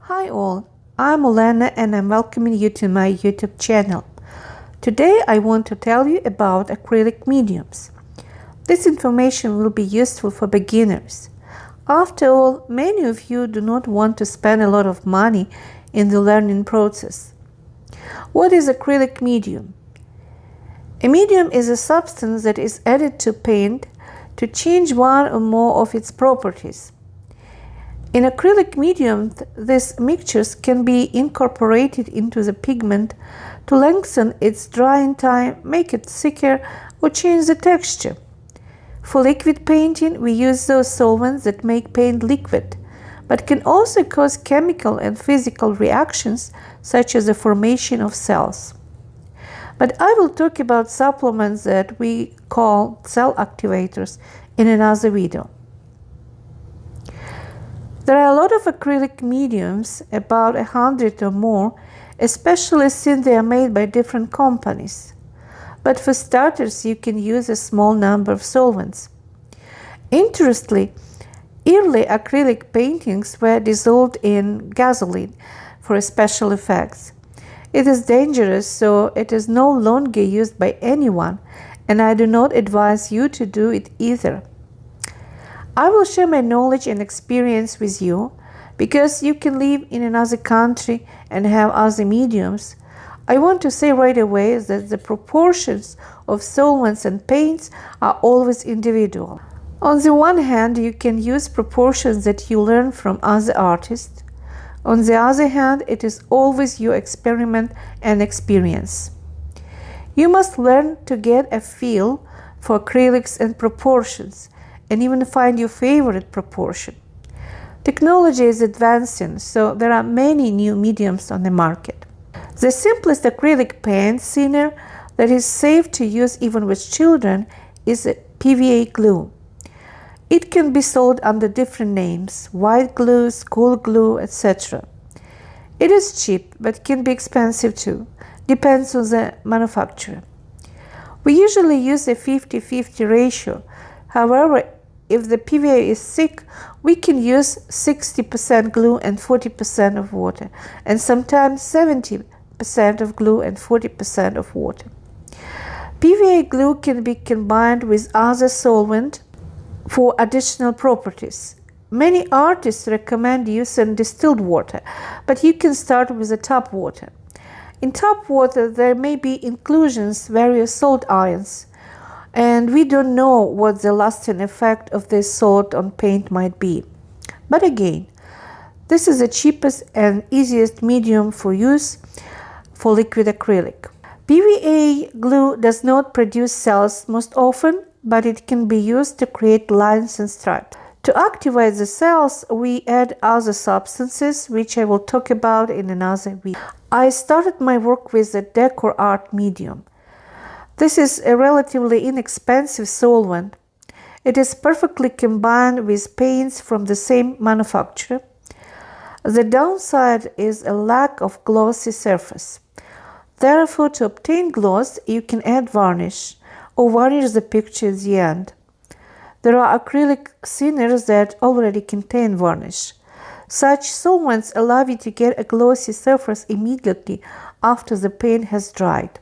Hi all, I'm Olena and I'm welcoming you to my YouTube channel. Today I want to tell you about acrylic mediums. This information will be useful for beginners. After all, many of you do not want to spend a lot of money in the learning process. What is acrylic medium? A medium is a substance that is added to paint to change one or more of its properties. In acrylic medium, these mixtures can be incorporated into the pigment to lengthen its drying time, make it thicker, or change the texture. For liquid painting, we use those solvents that make paint liquid, but can also cause chemical and physical reactions, such as the formation of cells. But I will talk about supplements that we call cell activators in another video. There are a lot of acrylic mediums, about 100 or more, especially since they are made by different companies. But for starters, you can use a small number of solvents. Interestingly, early acrylic paintings were dissolved in gasoline for special effects. It is dangerous, so it is no longer used by anyone, and I do not advise you to do it either. I will share my knowledge and experience with you because you can live in another country and have other mediums. I want to say right away that the proportions of solvents and paints are always individual. On the one hand, you can use proportions that you learn from other artists. On the other hand, it is always your experiment and experience. You must learn to get a feel for acrylics and proportions, and even find your favorite proportion. Technology is advancing, so there are many new mediums on the market. The simplest acrylic paint thinner that is safe to use even with children is PVA glue. It can be sold under different names: white glue, school glue, etc. It is cheap, but can be expensive too. Depends on the manufacturer. We usually use a 50-50 ratio. However, if the PVA is thick, we can use 60% glue and 40% of water, and sometimes 70% of glue and 40% of water. PVA glue can be combined with other solvent for additional properties. Many artists recommend using distilled water, but you can start with the tap water. In tap water, there may be inclusions various salt ions, and we don't know what the lasting effect of this salt on paint might be. But again, this is the cheapest and easiest medium for use for liquid acrylic. PVA glue does not produce cells most often, but it can be used to create lines and stripes. To activate the cells, we add other substances, which I will talk about in another video. I started my work with the decor art medium. This is a relatively inexpensive solvent. It is perfectly combined with paints from the same manufacturer. The downside is a lack of glossy surface. Therefore, to obtain gloss, you can add varnish or varnish the picture at the end. There are acrylic thinners that already contain varnish. Such solvents allow you to get a glossy surface immediately after the paint has dried.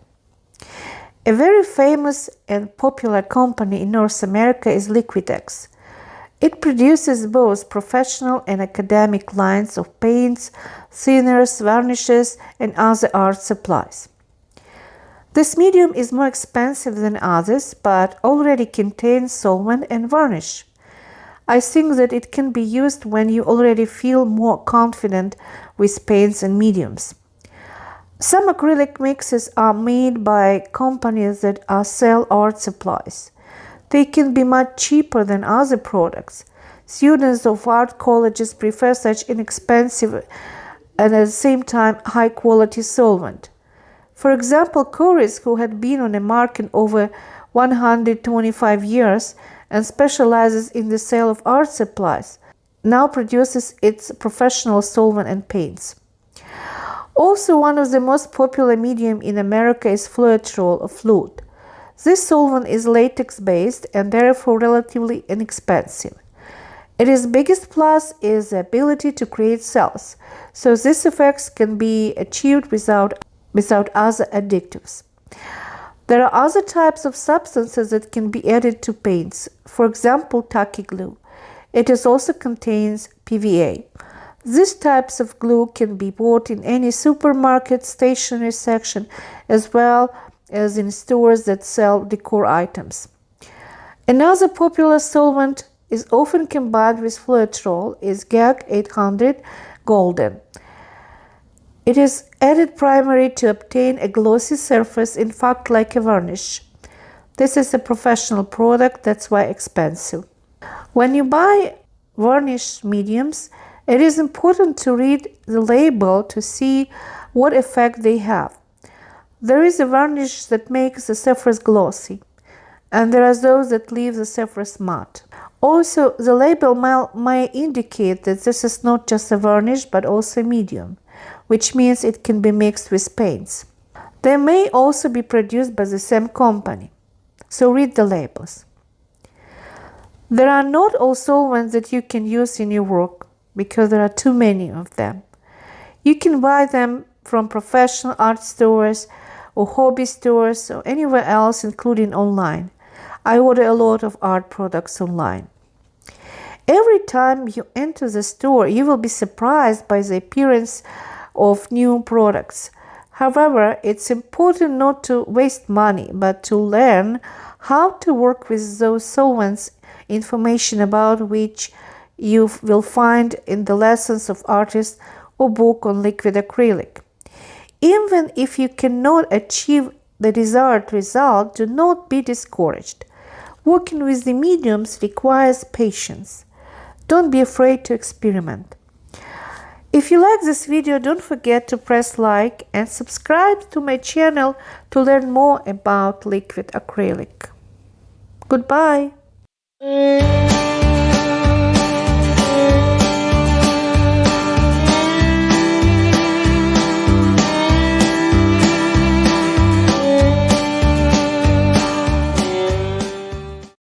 A very famous and popular company in North America is Liquitex. It produces both professional and academic lines of paints, thinners, varnishes, and other art supplies. This medium is more expensive than others, but already contains solvent and varnish. I think that it can be used when you already feel more confident with paints and mediums. Some acrylic mixes are made by companies that sell art supplies. They can be much cheaper than other products. Students of art colleges prefer such inexpensive and at the same time high-quality solvent. For example, Coris, who had been on the market over 125 years and specializes in the sale of art supplies, now produces its professional solvent and paints. Also, one of the most popular medium in America is Floetrol or Flute. This solvent is latex-based and therefore relatively inexpensive. Its biggest plus is the ability to create cells, so these effects can be achieved without other additives. There are other types of substances that can be added to paints, for example, tacky glue. It also contains PVA. These types of glue can be bought in any supermarket stationery section, as well as in stores that sell decor items. Another popular solvent is often combined with Floetrol is GAG 800 Golden. It is added primarily to obtain a glossy surface, in fact like a varnish. This is a professional product, that's why expensive. When you buy varnish mediums, it is important to read the label to see what effect they have. There is a varnish that makes the surface glossy, and there are those that leave the surface matte. Also, the label may indicate that this is not just a varnish but also a medium, which means it can be mixed with paints. They may also be produced by the same company, so read the labels. There are not all solvents that you can use in your work because there are too many of them. You can buy them from professional art stores or hobby stores or anywhere else, including online. I order a lot of art products online. Every time you enter the store, you will be surprised by the appearance of new products. However, it's important not to waste money, but to learn how to work with those solvents, information about which you will find in the lessons of artists or book on liquid acrylic. Even if you cannot achieve the desired result, do not be discouraged. Working with the mediums requires patience. Don't be afraid to experiment. If you like this video, don't forget to press like and subscribe to my channel to learn more about liquid acrylic. Goodbye.